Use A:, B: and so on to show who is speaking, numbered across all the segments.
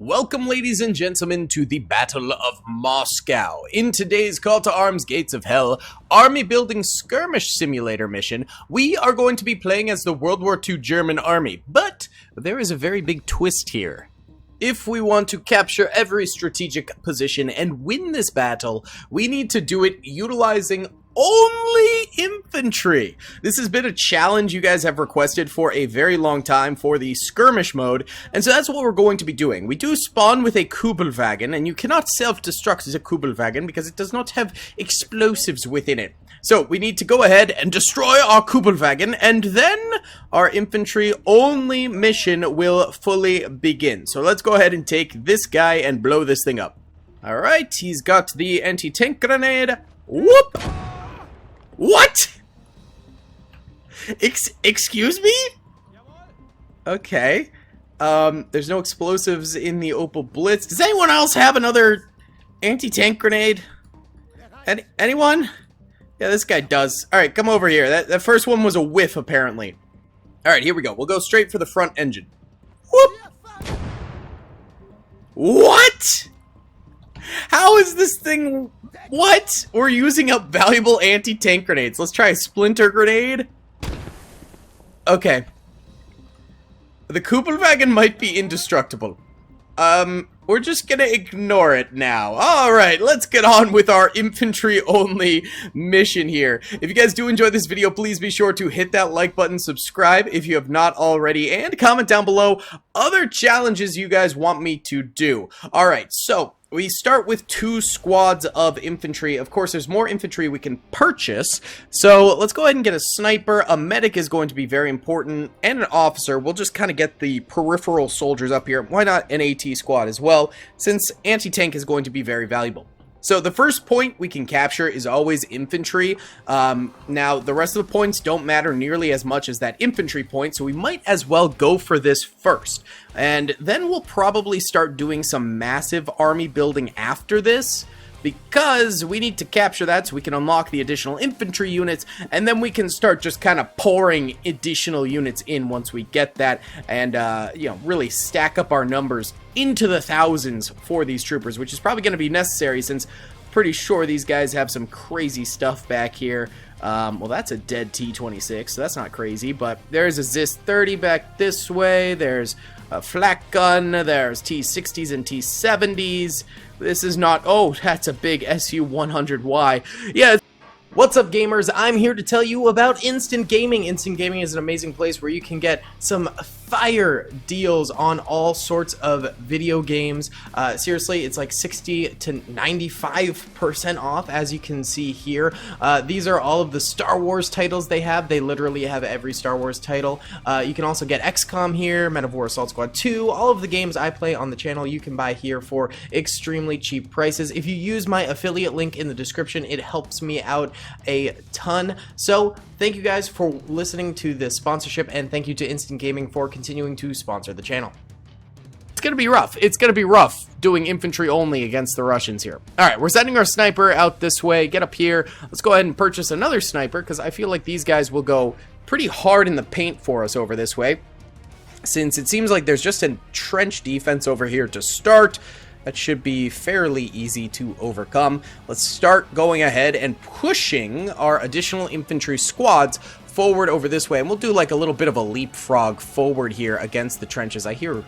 A: Welcome, ladies and gentlemen, to the Battle of Moscow. In today's Call to Arms Gates of Hell Army Building Skirmish Simulator mission, we are going to be playing as the World War II German Army, but there is a very big twist here. If we want to capture every strategic position and win this battle, we need to do it utilizing only infantry. This has been a challenge you guys have requested for a very long time for the skirmish mode, and so that's what we're going to be doing. We do spawn with a Kubelwagen, and you cannot self-destruct as a Kubelwagen because it does not have explosives within it. So we need to go ahead and destroy our Kubelwagen, and then our infantry only mission will fully begin. So let's go ahead and take this guy and blow this thing up. Alright, he's got the anti-tank grenade. Whoop! What? Excuse me? Okay. There's no explosives in the Opel Blitz. Does anyone else have another anti-tank grenade? Anyone? Yeah, this guy does. Alright, come over here. That first one was a whiff, apparently. Alright, here we go. We'll go straight for the front engine. Whoop! What? How is this thing... What? We're using up valuable anti-tank grenades. Let's try a splinter grenade. Okay. The Kubelwagen might be indestructible. We're just gonna ignore it now. Alright, let's get on with our infantry-only mission here. If you guys do enjoy this video, please be sure to hit that like button, subscribe if you have not already, and comment down below other challenges you guys want me to do. Alright, so we start with 2 squads of infantry. Of course, there's more infantry we can purchase. So let's go ahead and get a sniper. A medic is going to be very important, and an officer. We'll just kind of get the peripheral soldiers up here. Why not an AT squad as well, since anti-tank is going to be very valuable. So the first point we can capture is always infantry. Now, the rest of the points don't matter nearly as much as that infantry point, so we might as well go for this first. And then we'll probably start doing some massive army building after this, because we need to capture that so we can unlock the additional infantry units, and then we can start just kind of pouring additional units in once we get that, and you know, really stack up our numbers into the thousands for these troopers, which is probably going to be necessary since pretty sure these guys have some crazy stuff back here. Well, that's a dead T-26, so that's not crazy, but there's a ZIS-30 back this way, there's a flak gun, there's T-60s and T-70s. This is not... Oh, that's a big SU-100Y. Yeah. What's up, gamers? I'm here to tell you about Instant Gaming. Instant Gaming is an amazing place where you can get some fire deals on all sorts of video games. Seriously, it's like 60 to 95% off, as you can see here. These are all of the Star Wars titles they have. They literally have every Star Wars title. You can also get XCOM here, Men of War Assault Squad 2. All of the games I play on the channel you can buy here for extremely cheap prices. If you use my affiliate link in the description, it helps me out a ton. So thank you guys for listening to this sponsorship, and thank you to Instant Gaming for continuing to sponsor the channel. It's gonna be rough. It's gonna be rough doing infantry only against the Russians here. Alright, we're sending our sniper out this way. Get up here. Let's go ahead and purchase another sniper, because I feel like these guys will go pretty hard in the paint for us over this way, since it seems like there's just a trench defense over here to start. That should be fairly easy to overcome. Let's start going ahead and pushing our additional infantry squads forward over this way. And we'll do like a little bit of a leapfrog forward here against the trenches. I hear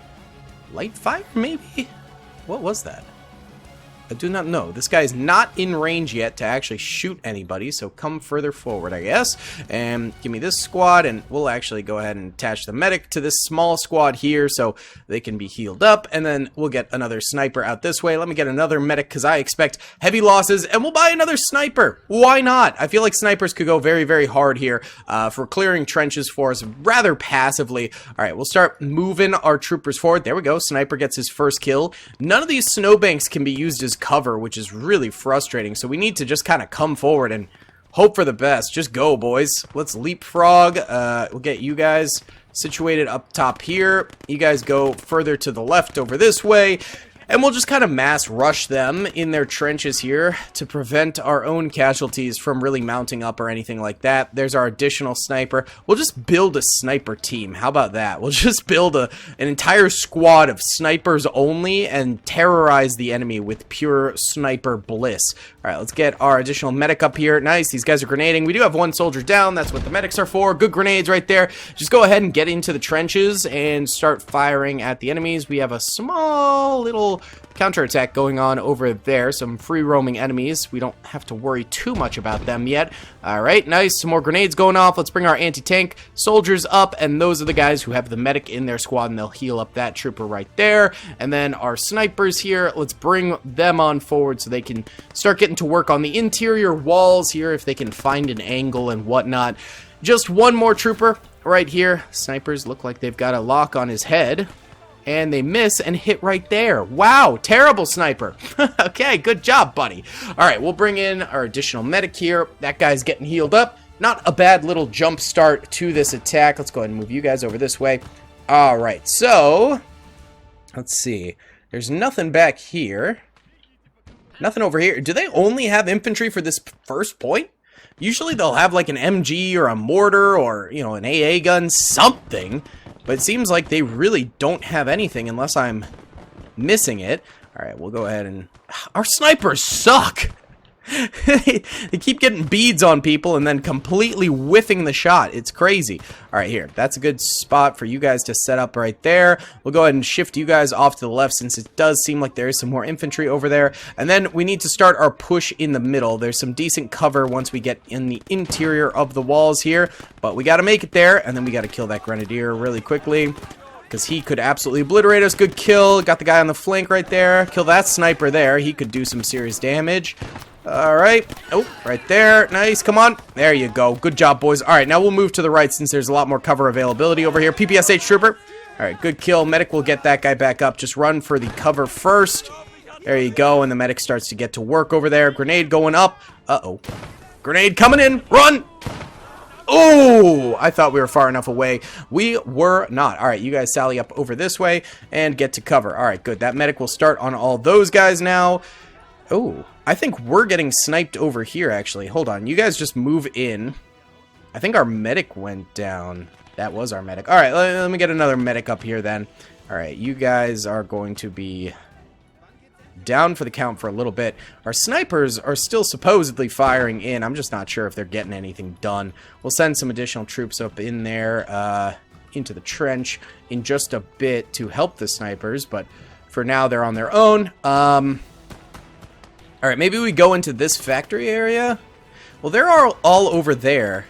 A: light fire, maybe? What was that? I do not know. This guy is not in range yet to actually shoot anybody, so come further forward, I guess. And give me this squad, and we'll actually go ahead and attach the medic to this small squad here so they can be healed up. And then we'll get another sniper out this way. Let me get another medic because I expect heavy losses, and we'll buy another sniper. Why not? I feel like snipers could go very, very hard here for clearing trenches for us rather passively. All right, we'll start moving our troopers forward. There we go. Sniper gets his first kill. None of these snowbanks can be used as cover, which is really frustrating, so we need to just kind of come forward and hope for the best. Just go, boys. Let's leapfrog. We'll get you guys situated up top here. You guys go further to the left over this way. And we'll just kind of mass rush them in their trenches here to prevent our own casualties from really mounting up or anything like that. There's our additional sniper. We'll just build a sniper team. How about that? We'll just build an entire squad of snipers only and terrorize the enemy with pure sniper bliss. Alright, let's get our additional medic up here. Nice, these guys are grenading. We do have one soldier down. That's what the medics are for. Good grenades right there. Just go ahead and get into the trenches and start firing at the enemies. We have a small little counterattack going on over there. Some free roaming enemies. We don't have to worry too much about them yet. Alright, nice. Some more grenades going off. Let's bring our anti-tank soldiers up, and those are the guys who have the medic in their squad, and they'll heal up that trooper right there. And then our snipers here, let's bring them on forward so they can start getting to work on the interior walls here if they can find an angle and whatnot. Just one more trooper right here. Snipers look like they've got a lock on his head. And they miss and hit right there. Wow, terrible sniper. Okay, good job, buddy. Alright, we'll bring in our additional medic here. That guy's getting healed up. Not a bad little jump start to this attack. Let's go ahead and move you guys over this way. Alright, so let's see. There's nothing back here. Nothing over here. Do they only have infantry for this first point? Usually they'll have like an MG or a mortar or, you know, an AA gun, something. But it seems like they really don't have anything unless I'm missing it. Alright, we'll go ahead and... Our snipers suck! They keep getting beads on people and then completely whiffing the shot. It's crazy. Alright, here. That's a good spot for you guys to set up right there. We'll go ahead and shift you guys off to the left since it does seem like there is some more infantry over there. And then we need to start our push in the middle. There's some decent cover once we get in the interior of the walls here. But we gotta make it there, and then we gotta kill that grenadier really quickly, because he could absolutely obliterate us. Good kill. Got the guy on the flank right there. Kill that sniper there. He could do some serious damage. Alright. Oh, right there. Nice. Come on. There you go. Good job, boys. Alright, now we'll move to the right since there's a lot more cover availability over here. PPSH trooper. Alright, good kill. Medic will get that guy back up. Just run for the cover first. There you go. And the medic starts to get to work over there. Grenade going up. Uh-oh. Grenade coming in. Run! Oh, I thought we were far enough away. We were not. All right, you guys sally up over this way and get to cover. All right, good. That medic will start on all those guys now. Oh, I think we're getting sniped over here, actually. Hold on. You guys just move in. I think our medic went down. That was our medic. All right, let me get another medic up here then. All right, you guys are going to be down for the count for a little bit. Our snipers are still supposedly firing in. I'm just not sure if they're getting anything done. We'll send some additional troops up in there into the trench in just a bit to help the snipers, but for now they're on their own. Alright, maybe we go into this factory area? Well, they're all over there.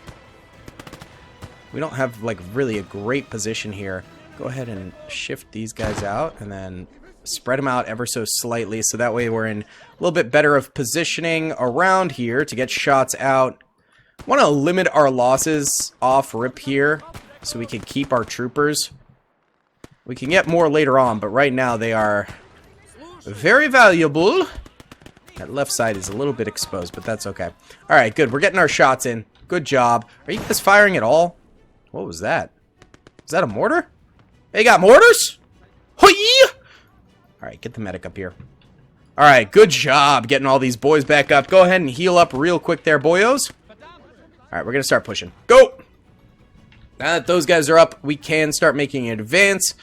A: We don't have like really a great position here. Go ahead and shift these guys out and then spread them out ever so slightly, so that way we're in a little bit better of positioning around here to get shots out. Want to limit our losses off rip here so we can keep our troopers. We can get more later on, but right now they are very valuable. That left side is a little bit exposed, but that's okay. Alright, good. We're getting our shots in. Good job. Are you guys firing at all? What was that? Is that a mortar? They got mortars? Hoi! Alright, get the medic up here. Alright, good job getting all these boys back up. Go ahead and heal up real quick there, boyos. Alright, we're going to start pushing. Go! Now that those guys are up, we can start making an advance.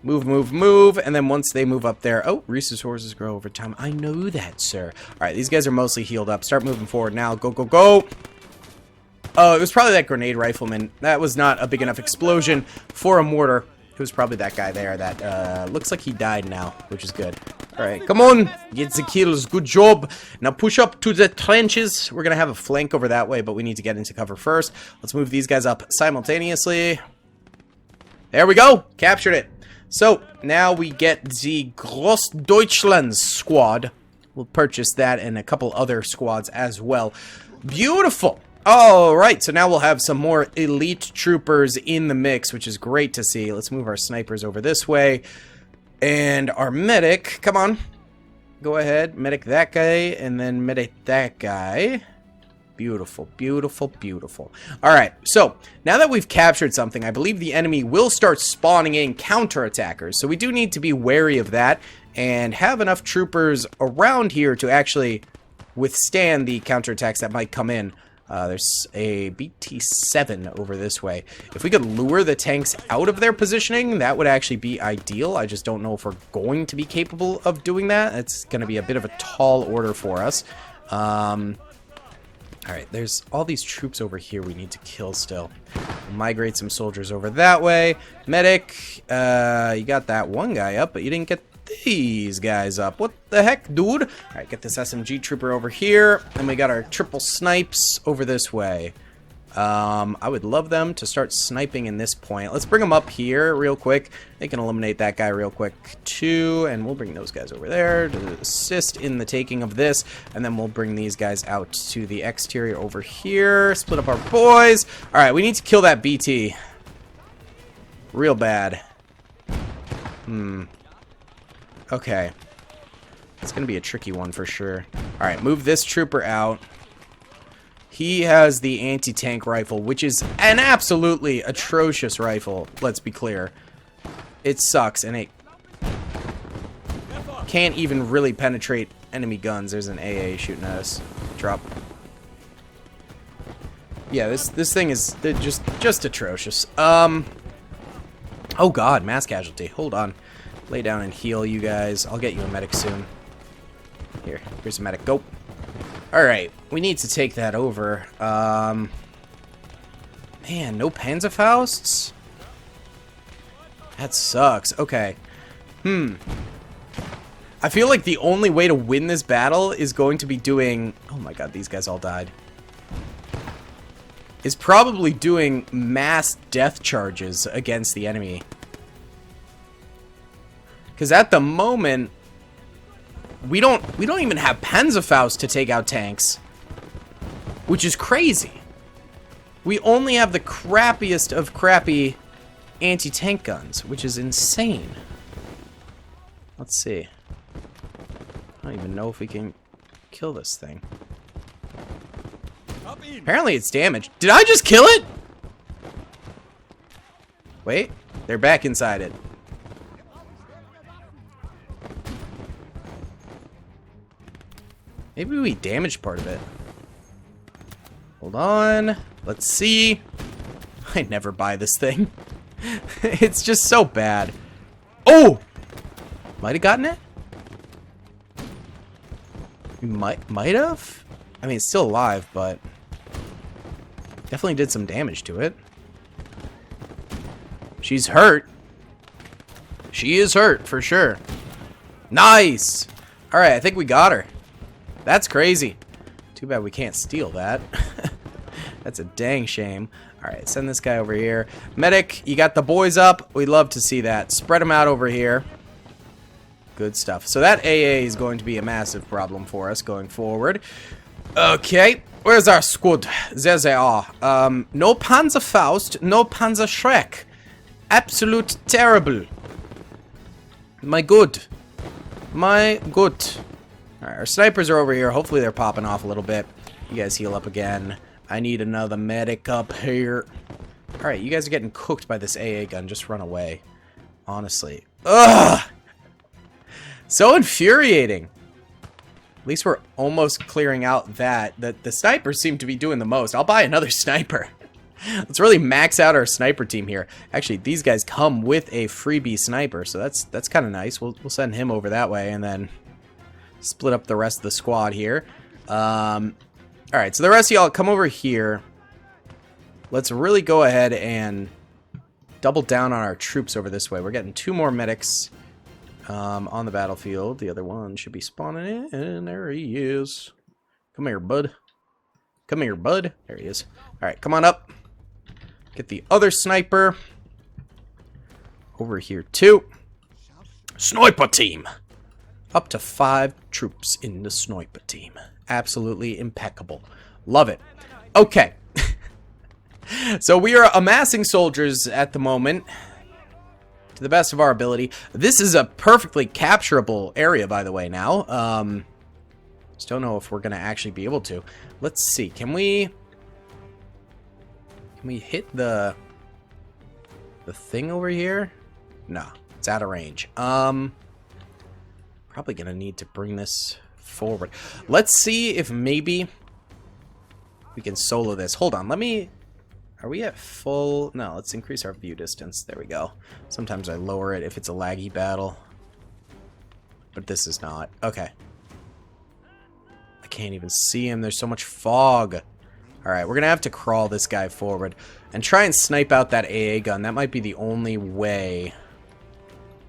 A: Move, move, move. And then once they move up there... Oh, resources grow over time. I know that, sir. Alright, these guys are mostly healed up. Start moving forward now. Go, go, go! Oh, it was probably that grenade rifleman. That was not a big enough explosion for a mortar. It was probably that guy there that looks like he died now, which is good. Alright, come on! Get the kills. Good job. Now push up to the trenches. We're going to have a flank over that way, but we need to get into cover first. Let's move these guys up simultaneously. There we go! Captured it. So, now we get the Großdeutschland squad. We'll purchase that and a couple other squads as well. Beautiful! Alright, so now we'll have some more elite troopers in the mix, which is great to see. Let's move our snipers over this way. And our medic, come on. Go ahead, medic that guy, and then medic that guy. Beautiful, beautiful, beautiful. Alright, so, now that we've captured something, I believe the enemy will start spawning in counterattackers. So we do need to be wary of that, and have enough troopers around here to actually withstand the counterattacks that might come in. There's a BT-7 over this way. If we could lure the tanks out of their positioning, that would actually be ideal. I just don't know if we're going to be capable of doing that. It's going to be a bit of a tall order for us. Alright, there's all these troops over here we need to kill still. We'll migrate some soldiers over that way. Medic, you got that one guy up, but you didn't get these guys up. What the heck, dude? Alright, get this SMG trooper over here. And we got our triple snipes over this way. I would love them to start sniping in this point. Let's bring them up here real quick. They can eliminate that guy real quick too, and we'll bring those guys over there to assist in the taking of this, and then we'll bring these guys out to the exterior over here. Split up our boys. Alright, we need to kill that BT. Real bad. Okay. It's gonna be a tricky one for sure. Alright, move this trooper out. He has the anti-tank rifle, which is an absolutely atrocious rifle, let's be clear. It sucks, and it can't even really penetrate enemy guns. There's an AA shooting at us. Drop. Yeah, this thing is just atrocious. Oh god, mass casualty. Hold on. Lay down and heal, you guys. I'll get you a medic soon. Here's a medic. Go. Alright, we need to take that over. Man, no Panzerfausts? That sucks. Okay. I feel like the only way to win this battle is going to be doing... Oh my god, these guys all died. Is probably doing mass death charges against the enemy. Because at the moment... We don't even have Panzerfaust to take out tanks. Which is crazy. We only have the crappiest of crappy anti-tank guns, which is insane. Let's see. I don't even know if we can kill this thing. Apparently it's damaged. Did I just kill it? Wait, they're back inside it. Maybe we damaged part of it. Hold on. Let's see. I never buy this thing. It's just so bad. Oh! Might have gotten it? We might have? I mean, it's still alive, but... Definitely did some damage to it. She's hurt. She is hurt, for sure. Nice! Alright, I think we got her. That's crazy. Too bad we can't steal that. That's a dang shame. Alright, send this guy over here. Medic, you got the boys up. We'd love to see that. Spread them out over here. Good stuff. So that AA is going to be a massive problem for us going forward. Okay, where's our squad? There they are. No Panzerfaust, no Panzerschreck. Absolute terrible. My good. My good. Alright, our snipers are over here. Hopefully they're popping off a little bit. You guys heal up again. I need another medic up here. Alright, you guys are getting cooked by this AA gun. Just run away. Honestly. Ugh! So infuriating. At least we're almost clearing out that. The snipers seem to be doing the most. I'll buy another sniper. Let's really max out our sniper team here. Actually, these guys come with a freebie sniper, so that's kind of nice. We'll send him over that way and then split up the rest of the squad here. Alright, so the rest of y'all come over here. Let's really go ahead and double down on our troops over this way. We're getting 2 more medics on the battlefield. The other one should be spawning in, and there he is. Come here, bud. Come here, bud. There he is. Alright, come on up. Get the other sniper over here, too. Sniper team! Up to 5 troops in the sniper team. Absolutely impeccable. Love it. Okay. So we are amassing soldiers at the moment. To the best of our ability. This is a perfectly capturable area, by the way, now. Just don't know if we're gonna actually be able to. Let's see. Can we hit the thing over here? No, it's out of range. Probably gonna need to bring this forward. Let's see if maybe we can solo this. Hold on, are we at full? No, let's increase our view distance. There we go. Sometimes I lower it if it's a laggy battle. But this is not. Okay. I can't even see him. There's so much fog. Alright, we're going to have to crawl this guy forward. And try and snipe out that AA gun. That might be the only way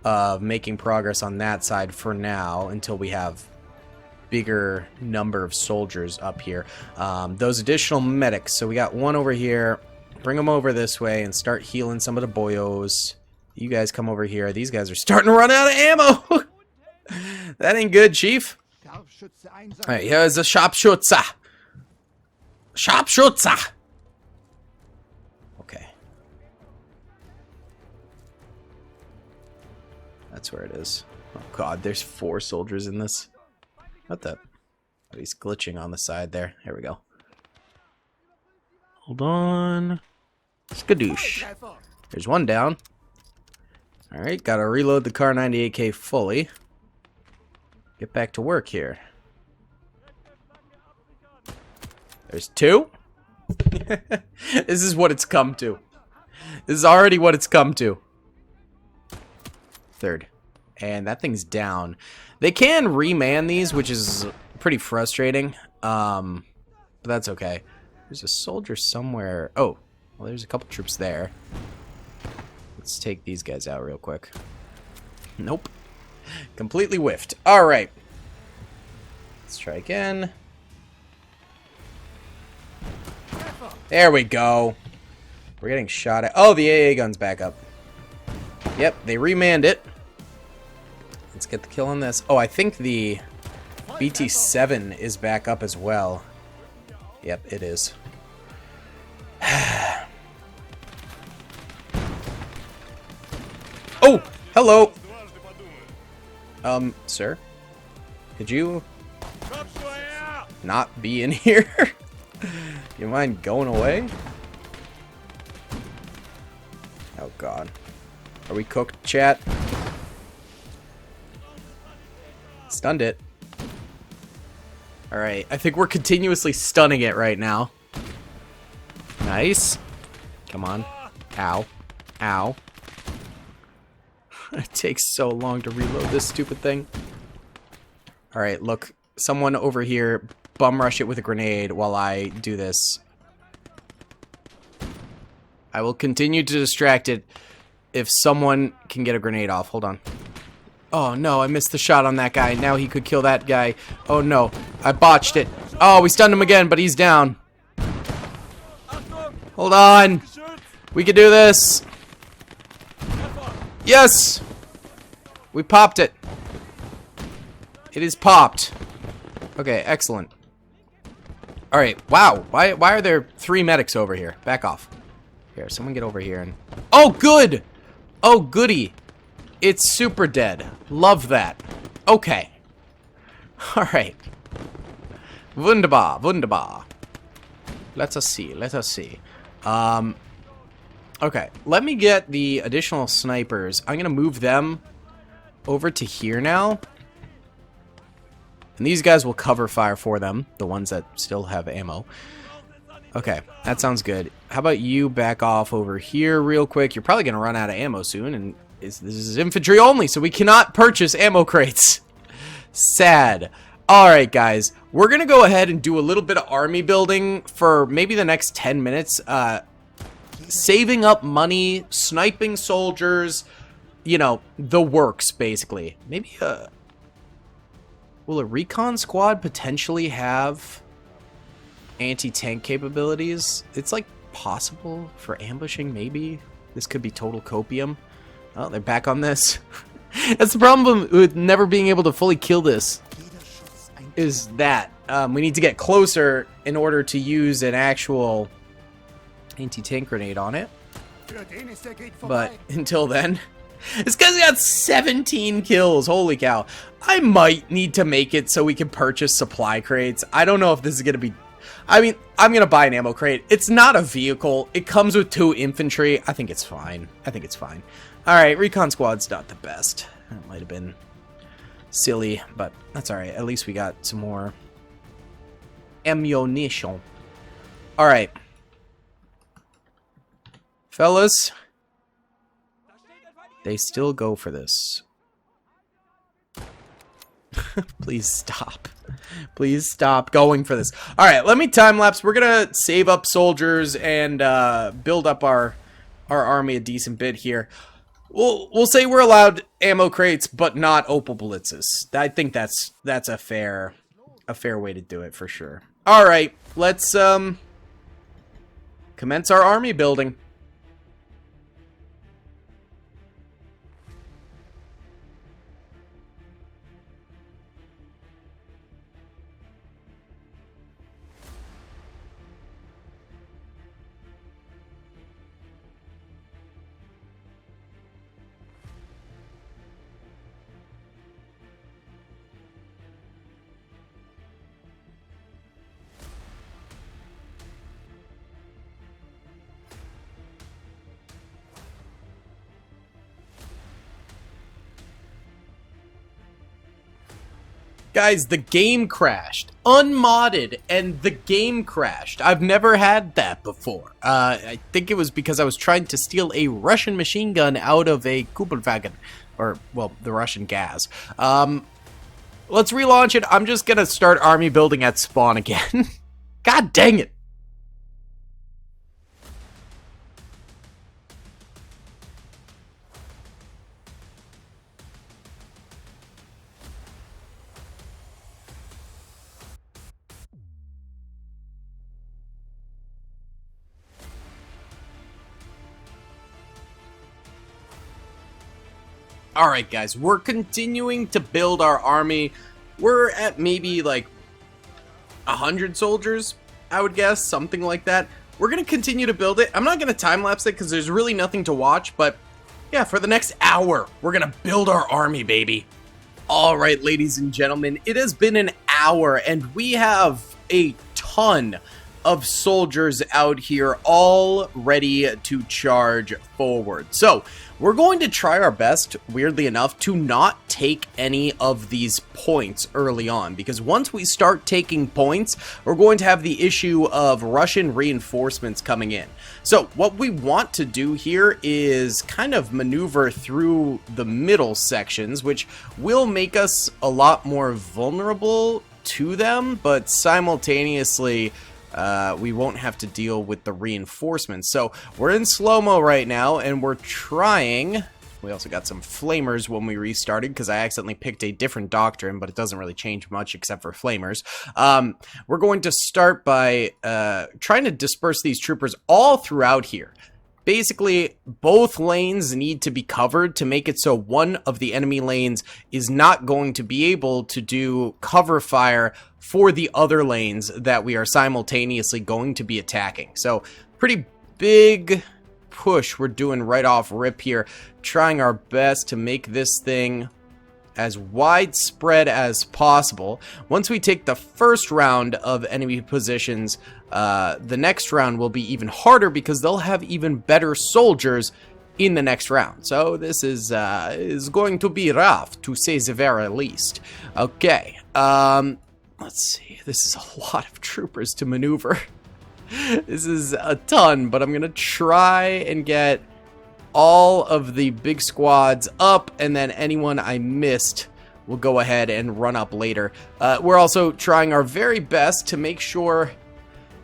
A: of making progress on that side for now. Until we have bigger number of soldiers up here. Those additional medics. So we got one over here. Bring them over this way and start healing some of the boyos. You guys come over here. These guys are starting to run out of ammo. That ain't good, Chief. Alright, here's a Sharpschütze. Sharpschütze. Okay. That's where it is. Oh god, there's 4 soldiers in this. What the? Oh, he's glitching on the side there. Here we go. Hold on. Skadoosh. There's one down. Alright, gotta reload the Kar 98K fully. Get back to work here. There's 2. This is what it's come to. This is already what it's come to. 3rd. And that thing's down. They can reman these, which is pretty frustrating. But that's okay. There's a soldier somewhere. Oh, well, there's a couple troops there. Let's take these guys out real quick. Nope. Completely whiffed. Alright. Let's try again. There we go. We're getting shot at. Oh, the AA gun's back up. Yep, they remanned it. Let's get the kill on this. Oh, I think the BT-7 is back up as well. Yep, it is. Oh, hello. Sir? Could you not be in here? You mind going away? Oh god. Are we cooked, chat? Stunned it. Alright, I think we're continuously stunning it right now. Nice. Come on. Ow. Ow. It takes so long to reload this stupid thing. Alright, look. Someone over here bum rush it with a grenade while I do this. I will continue to distract it if someone can get a grenade off. Hold on. Oh no, I missed the shot on that guy. Now he could kill that guy. Oh no, I botched it. Oh, we stunned him again, but he's down. Hold on. We can do this. Yes! We popped it. It is popped. Okay, excellent. Alright, wow. Why are there 3 medics over here? Back off. Here, someone get over here and... Oh, good! Oh, goody. It's super dead. Love that. Okay. Alright. Wunderbar, wunderbar. Let us see, let us see. Okay, let me get the additional snipers. I'm gonna move them over to here now. And these guys will cover fire for them, the ones that still have ammo. Okay, that sounds good. How about you back off over here real quick? You're probably gonna run out of ammo soon, and this is infantry only, so we cannot purchase ammo crates. Sad. Alright, guys. We're gonna go ahead and do a little bit of army building for maybe the next 10 minutes. Saving up money, sniping soldiers, you know, the works, basically. Maybe, will a recon squad potentially have anti-tank capabilities? It's, like, possible for ambushing, maybe? This could be total copium. Oh, they're back on this. That's the problem with never being able to fully kill this. Is that we need to get closer in order to use an actual anti-tank grenade on it. But until then, This guy's got 17 kills. Holy cow. I might need to make it so we can purchase supply crates. I don't know if this is going to be... I mean, I'm going to buy an ammo crate. It's not a vehicle. It comes with 2 infantry. I think it's fine. Alright, recon squad's not the best. That might have been silly, but that's alright. At least we got some more ammunition. Alright. Fellas. They still go for this. Please stop. Please stop going for this. Alright, let me time-lapse. We're gonna save up soldiers and build up our army a decent bit here. We'll say we're allowed ammo crates, but not opal blitzes. I think that's a fair way to do it for sure. Alright, let's commence our army building. Guys, the game crashed. Unmodded, and the game crashed. I've never had that before. I think it was because I was trying to steal a Russian machine gun out of a Kubelwagen. Or, well, the Russian gas. Let's relaunch it. I'm just gonna start army building at spawn again. God dang it. Alright guys, we're continuing to build our army. We're at maybe like 100 soldiers, I would guess, something like that. We're going to continue to build it. I'm not going to time-lapse it because there's really nothing to watch, but yeah, for the next hour, we're going to build our army, baby. Alright, ladies and gentlemen, it has been an hour and we have a ton of soldiers out here all ready to charge forward. So we're going to try our best, weirdly enough, to not take any of these points early on, because once we start taking points, we're going to have the issue of Russian reinforcements coming in. So what we want to do here is kind of maneuver through the middle sections, which will make us a lot more vulnerable to them, but simultaneously we won't have to deal with the reinforcements. So we're in slow-mo right now, and we're trying... We also got some flamers when we restarted, because I accidentally picked a different doctrine, but it doesn't really change much except for flamers. We're going to start by trying to disperse these troopers all throughout here. Basically, both lanes need to be covered to make it so one of the enemy lanes is not going to be able to do cover fire for the other lanes that we are simultaneously going to be attacking. So, pretty big push we're doing right off rip here, trying our best to make this thing as widespread as possible. Once we take the first round of enemy positions, the next round will be even harder because they'll have even better soldiers in the next round. So this is going to be rough, to say the very least. Okay, let's see. This is a lot of troopers to maneuver. This is a ton, but I'm gonna try and get all of the big squads up, and then anyone I missed will go ahead and run up later. We're also trying our very best to make sure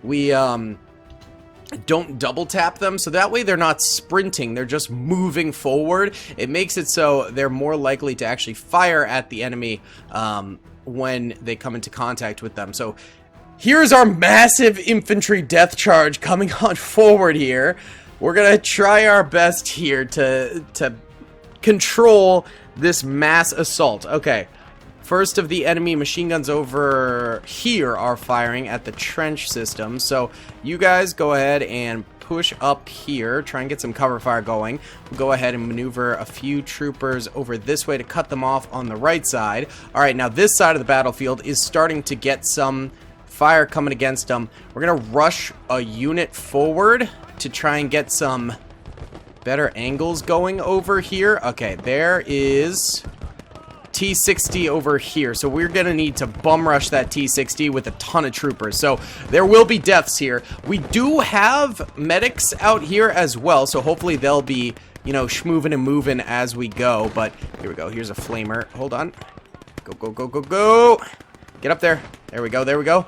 A: we don't double tap them, so that way they're not sprinting, they're just moving forward. It makes it so they're more likely to actually fire at the enemy when they come into contact with them. So here's our massive infantry death charge coming on forward here. We're gonna try our best here to control this mass assault. Okay, first of the enemy machine guns over here are firing at the trench system. So you guys go ahead and push up here, try and get some cover fire going. We'll go ahead and maneuver a few troopers over this way to cut them off on the right side. All right, now this side of the battlefield is starting to get some fire coming against them. We're going to rush a unit forward to try and get some better angles going over here. Okay, there is T-60 over here, so we're gonna need to bum rush that T-60 with a ton of troopers, so there will be deaths here. We do have medics out here as well, so hopefully they'll be, you know, schmoving and moving as we go. But here we go, here's a flamer. Hold on, go, go, go, go, go, get up there. There we go, there we go.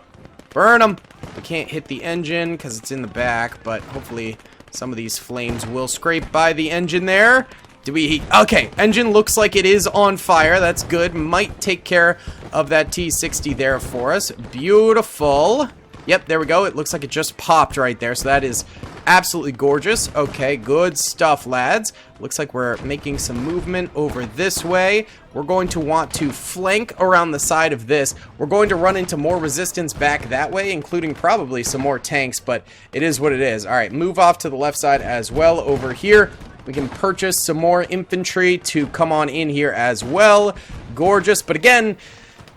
A: Burn them. We can't hit the engine because it's in the back, but hopefully some of these flames will scrape by the engine there. Do we... Okay, engine looks like it is on fire. That's good. Might take care of that T-60 there for us. Beautiful. Yep, there we go. It looks like it just popped right there, so that is absolutely gorgeous. Okay, good stuff, lads. Looks like we're making some movement over this way. We're going to want to flank around the side of this. We're going to run into more resistance back that way, including probably some more tanks, but it is what it is. All right, move off to the left side as well over here. We can purchase some more infantry to come on in here as well. Gorgeous, but again,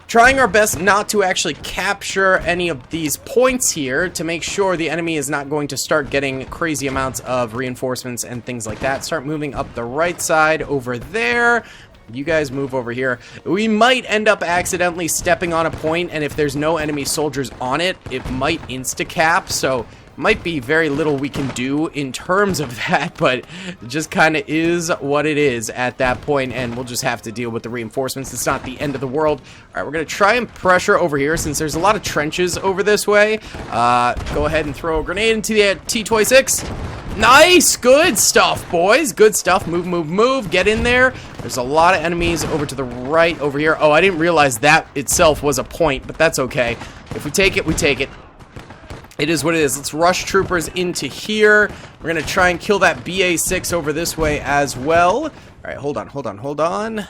A: trying our best not to actually capture any of these points here to make sure the enemy is not going to start getting crazy amounts of reinforcements and things like that. Start moving up the right side over there. You guys move over here. We might end up accidentally stepping on a point, and if there's no enemy soldiers on it, it might insta-cap, so might be very little we can do in terms of that, but it just kind of is what it is at that point, and we'll just have to deal with the reinforcements. It's not the end of the world. All right, we're going to try and pressure over here since there's a lot of trenches over this way. Go ahead and throw a grenade into the T-26. Nice! Good stuff, boys. Good stuff. Move, move, move. Get in there. There's a lot of enemies over to the right over here. Oh, I didn't realize that itself was a point, but that's okay. If we take it, we take it. It is what it is. Let's rush troopers into here. We're going to try and kill that BA-6 over this way as well. All right, hold on, hold on, hold on.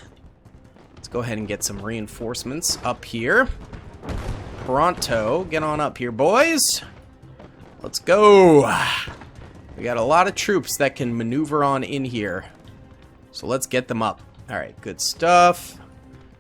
A: Let's go ahead and get some reinforcements up here. Pronto. Get on up here, boys. Let's go. We got a lot of troops that can maneuver on in here. So let's get them up. All right, good stuff.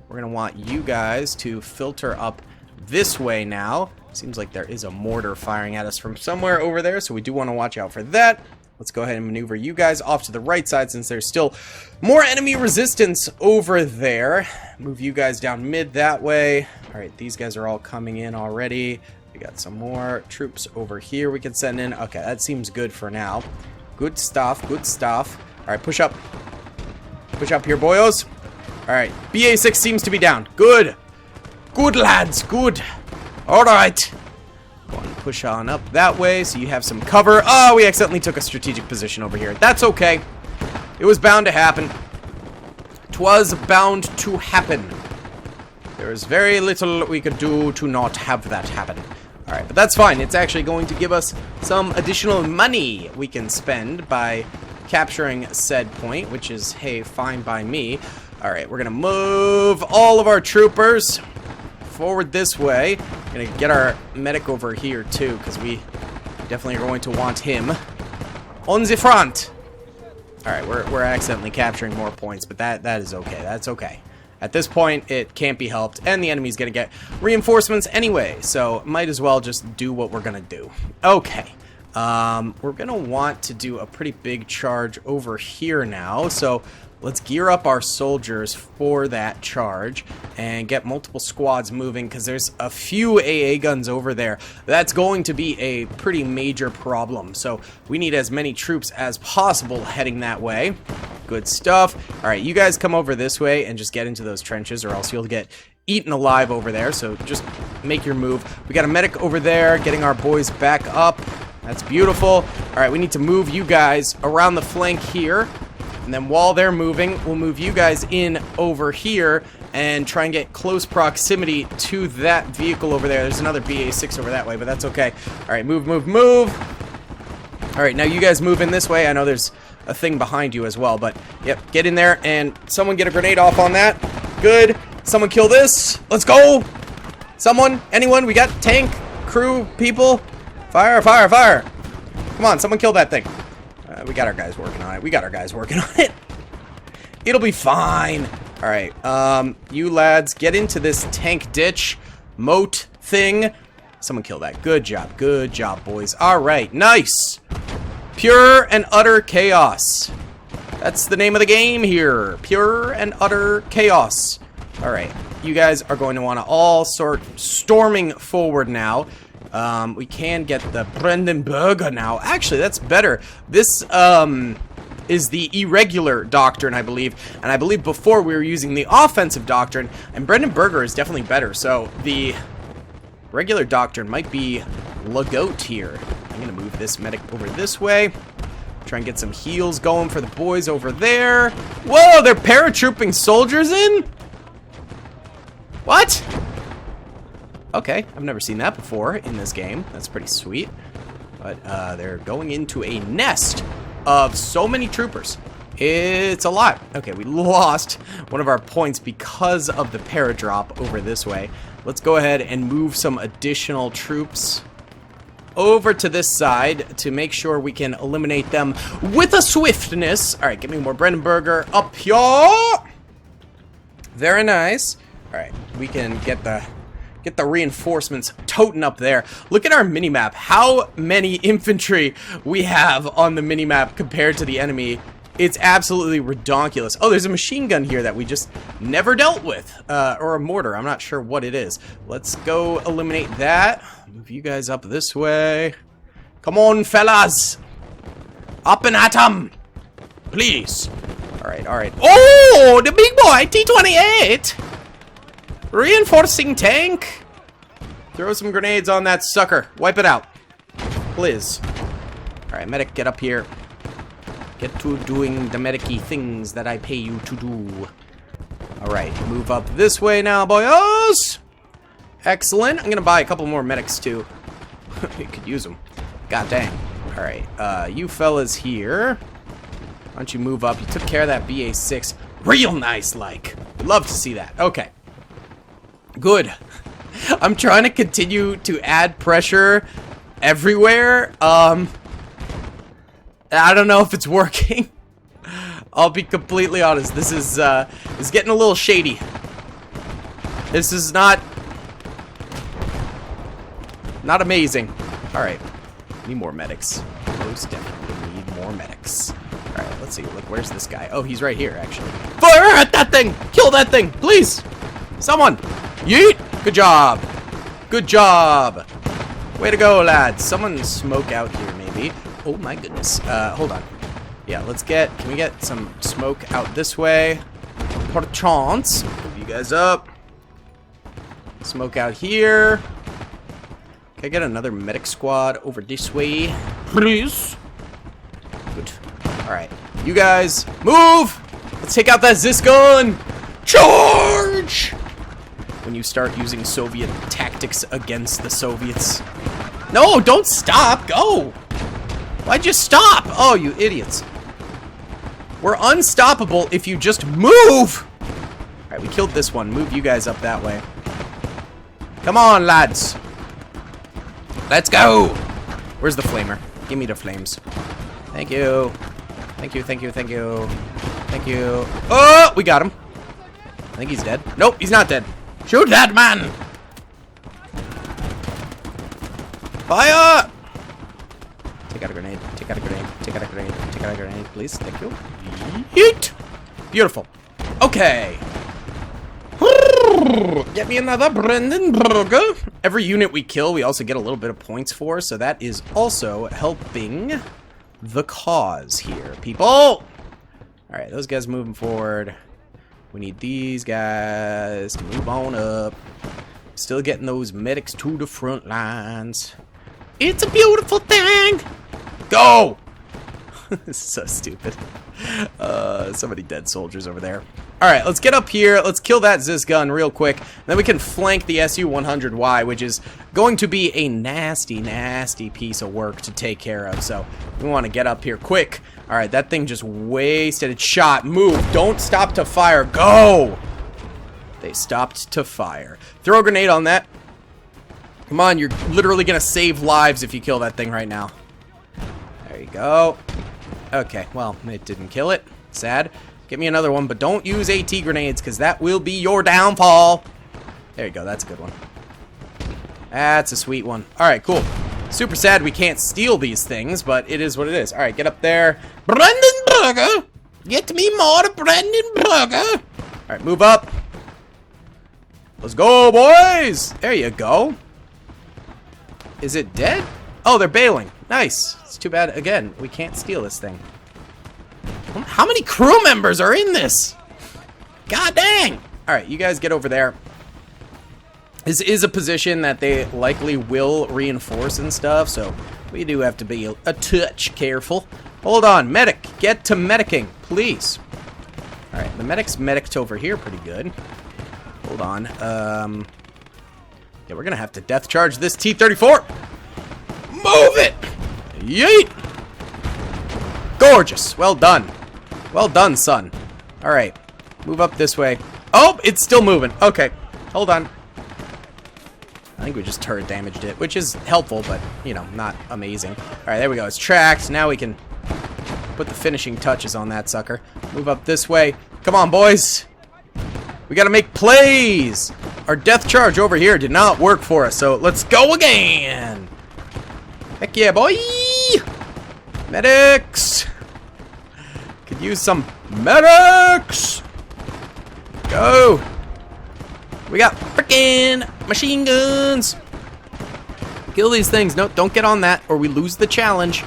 A: We're going to want you guys to filter up this way now. Seems like there is a mortar firing at us from somewhere over there, so we do want to watch out for that. Let's go ahead and maneuver you guys off to the right side since there's still more enemy resistance over there. Move you guys down mid that way. All right, these guys are all coming in already. We got some more troops over here we can send in. Okay, that seems good for now. Good stuff, good stuff. All right, push up. Push up here, boyos. All right, BA-6 seems to be down. Good. Good, lads, good. All right. Go on, push on up that way so you have some cover. Oh, we accidentally took a strategic position over here. That's okay. It was bound to happen. 'Twas bound to happen. There is very little we could do to not have that happen. All right, but that's fine. It's actually going to give us some additional money we can spend by capturing said point, which is, hey, fine by me. All right, we're going to move all of our troopers forward this way. Gonna get our medic over here too, because we definitely are going to want him on the front. All right, we're accidentally capturing more points, but that is okay. That's okay. At this point, it can't be helped, and the enemy's gonna get reinforcements anyway, so might as well just do what we're gonna do. Okay. We're gonna want to do a pretty big charge over here now, so let's gear up our soldiers for that charge and get multiple squads moving, because there's a few AA guns over there. That's going to be a pretty major problem, so we need as many troops as possible heading that way. Good stuff. All right, you guys come over this way and just get into those trenches, or else you'll get eaten alive over there, so just make your move. We got a medic over there getting our boys back up. That's beautiful. All right, we need to move you guys around the flank here. And then while they're moving, we'll move you guys in over here and try and get close proximity to that vehicle over there. There's another BA-6 over that way, but that's okay. All right, move, move, move. All right, now you guys move in this way. I know there's a thing behind you as well, but yep, get in there and someone get a grenade off on that. Good. Someone kill this. Let's go. Someone, anyone, we got tank, crew, people. Fire, fire, fire. Come Come on, someone kill that thing. We got our guys working on it. We got our guys working on it. It'll be fine. All right, you lads, get into this tank ditch moat thing. Someone kill that. Good job, boys. All right, nice. Pure and utter chaos. That's the name of the game here. Pure and utter chaos. All right, you guys are going to want to all start storming forward now. We can get the Brandenburger now. Actually, that's better. This, is the irregular doctrine, I believe. And I believe before we were using the offensive doctrine, and Brandenburger is definitely better. So the regular doctrine might be the goat here. I'm going to move this medic over this way. Try and get some heals going for the boys over there. Whoa, they're paratrooping soldiers in? What? Okay, I've never seen that before in this game. That's pretty sweet. But they're going into a nest of so many troopers. It's a lot. Okay, we lost one of our points because of the paradrop over this way. Let's go ahead and move some additional troops over to this side to make sure we can eliminate them with a swiftness. All right, give me more Brandenburger up here. Very nice. All right, we can get the reinforcements toting up there. Look at our minimap. How many infantry we have on the minimap compared to the enemy. It's absolutely redonkulous. Oh, there's a machine gun here that we just never dealt with. Or a mortar. I'm not sure what it is. Let's go eliminate that. Move you guys up this way. Come on, fellas. Up and at 'em. Please. All right, all right. Oh, the big boy, T-28. Reinforcing tank. Throw some grenades on that sucker. Wipe it out. Please. Alright, medic, get up here. Get to doing the medic-y things that I pay you to do. Alright, move up this way now, boyos. Excellent. I'm gonna buy a couple more medics, too. You could use them. God dang. Alright, you fellas here. Why don't you move up? You took care of that BA6 real nice, like. Love to see that. Okay. Good. I'm trying to continue to add pressure everywhere. I don't know if it's working. I'll be completely honest. This is getting a little shady. This is not amazing. All right. Need more medics. Most definitely need more medics. All right, let's see. Look, where's this guy? Oh, he's right here, actually. Fire at that thing! Kill that thing, please! Someone! Yeet! Good job! Good job! Way to go, lads. Someone smoke out here, maybe. Oh, my goodness. Hold on. Yeah, can we get some smoke out this way? Perchance. Move you guys up. Smoke out here. Can I get another medic squad over this way? Please. Good. Alright. You guys, move! Let's take out that Zis gun! Charge! When you start using Soviet tactics against the Soviets. No, don't stop! Go! Why'd you stop? Oh, you idiots. We're unstoppable if you just move! Alright, we killed this one. Move you guys up that way. Come on, lads. Let's go! Where's the flamer? Give me the flames. Thank you. Thank you, thank you, thank you. Thank you. Oh, we got him. I think he's dead. Nope, he's not dead. Shoot that man! Fire! Take out a grenade. Take out a grenade. Take out a grenade. Take out a grenade, please. Thank you. Yeet! Beautiful. Okay. Get me another Brandenburger. Every unit we kill, we also get a little bit of points for, so that is also helping the cause here, people. Alright, those guys moving forward. We need these guys to move on up. Still getting those medics to the front lines. It's a beautiful thing! Go! This is so stupid. So many dead soldiers over there. Alright, let's get up here. Let's kill that Zis gun real quick. Then we can flank the Su-100Y, which is going to be a nasty, nasty piece of work to take care of. So we want to get up here quick. Alright, that thing just wasted its shot. Move. Don't stop to fire. Go! They stopped to fire. Throw a grenade on that. Come on, you're literally going to save lives if you kill that thing right now. you go. Okay, well, it didn't kill it. Sad. Get me another one, but don't use AT grenades, because that will be your downfall. There you go, that's a good one. That's a sweet one. Alright, cool. Super sad we can't steal these things, but it is what it is. Alright, get up there. Brandenburger! Get me more Brandenburger! Alright, move up. Let's go, boys! There you go. Is it dead? Oh, they're bailing. Nice. It's too bad, again, we can't steal this thing. How many crew members are in this? God dang! Alright, you guys get over there. This is a position that they likely will reinforce and stuff, so we do have to be a touch careful. Hold on, medic! Get to medicing, please. Alright, the medic's medicked over here pretty good. Hold on. Yeah, we're gonna have to death charge this T-34! Move it! Yeet! Gorgeous! Well done. Well done, son. Alright. Move up this way. Oh, it's still moving. Okay. Hold on. I think we just turret damaged it, which is helpful, but, you know, not amazing. Alright, there we go. It's tracked. Now we can put the finishing touches on that sucker. Move up this way. Come on, boys. We gotta make plays. Our death charge over here did not work for us, so let's go again. Heck yeah, boy. Medics. Could use some medics. Go. We got frickin' machine guns. Kill these things. No, don't get on that or we lose the challenge.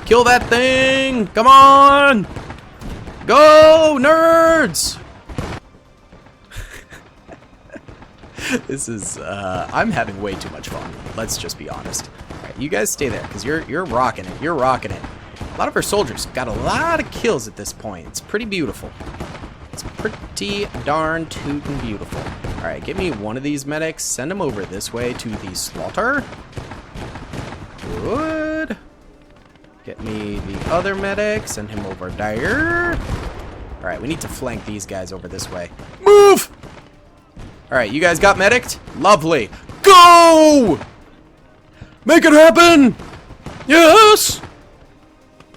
A: Kill that thing. Come on. Go, nerds. This is, I'm having way too much fun. Let's just be honest. All right, you guys stay there because you're rocking it. You're rocking it. A lot of our soldiers got a lot of kills at this point. It's pretty beautiful. It's pretty darn tootin' beautiful. Alright, give me one of these medics. Send them over this way to the slaughter. Good. Get me the other medic. Send him over there. Alright, we need to flank these guys over this way. Move! Alright, you guys got medicked? Lovely. Go! Make it happen! Yes!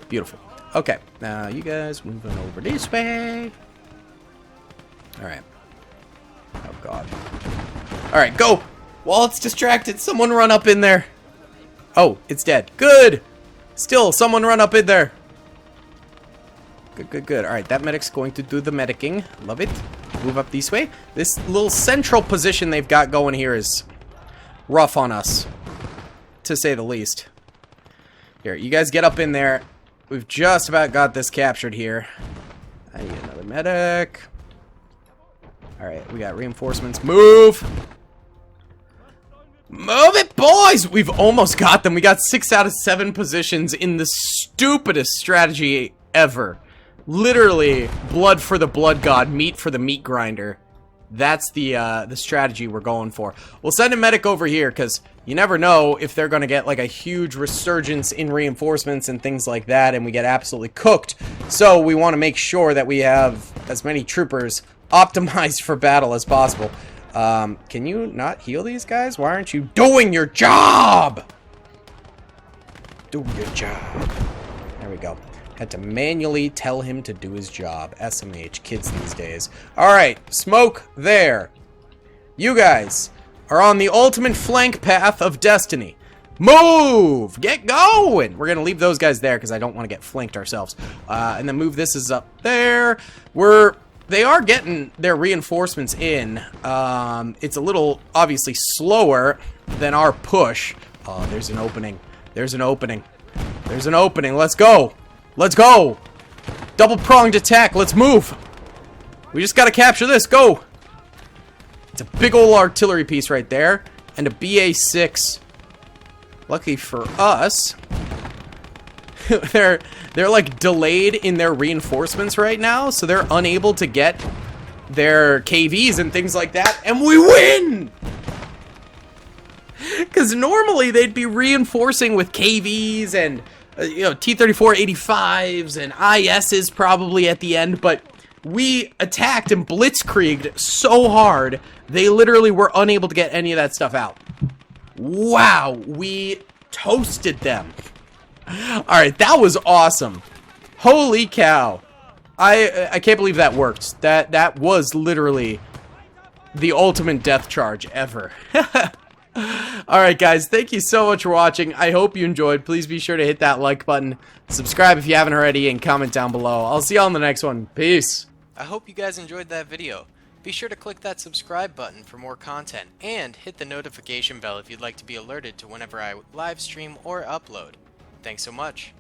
A: Beautiful. Okay, now you guys moving over this way. Alright. Oh, God. Alright, go! While it's distracted, someone run up in there. Oh, it's dead. Good! Still, someone run up in there. Good, good, good. Alright, that medic's going to do the medicing. Love it. Move up this way. This little central position they've got going here is rough on us, to say the least. Here, you guys get up in there. We've just about got this captured here. I need another medic. Alright, we got reinforcements. Move! Move it, boys! We've almost got them. We got 6 out of 7 positions in the stupidest strategy ever. Literally, blood for the blood god, meat for the meat grinder. That's the strategy we're going for. We'll send a medic over here, because you never know if they're going to get, like, a huge resurgence in reinforcements and things like that, and we get absolutely cooked. So, we want to make sure that we have as many troopers optimized for battle as possible. Can you not heal these guys? Why aren't you doing your job? Do your job. There we go. Had to manually tell him to do his job. SMH, kids these days. Alright, smoke there. You guys are on the ultimate flank path of destiny. Move! Get going! We're gonna leave those guys there because I don't want to get flanked ourselves. And then move this is up there. They are getting their reinforcements in. It's a little, obviously, slower than our push. Oh, there's an opening. There's an opening. There's an opening. Let's go! Let's go! Double-pronged attack. Let's move! We just gotta capture this. Go! It's a big old artillery piece right there. And a BA-6. Lucky for us. They're like delayed in their reinforcements right now, so they're unable to get their KVs and things like that, and we win! Because normally they'd be reinforcing with KVs and you know, T-34-85s and ISs probably at the end, but we attacked and blitzkrieged so hard they literally were unable to get any of that stuff out. Wow, we toasted them. Alright, that was awesome. Holy cow. I can't believe that worked. That was literally the ultimate death charge ever. Alright guys, thank you so much for watching. I hope you enjoyed. Please be sure to hit that like button, subscribe if you haven't already, and comment down below. I'll see you on the next one. Peace.
B: I hope you guys enjoyed that video. Be sure to click that subscribe button for more content, and hit the notification bell if you'd like to be alerted to whenever I live stream or upload. Thanks so much.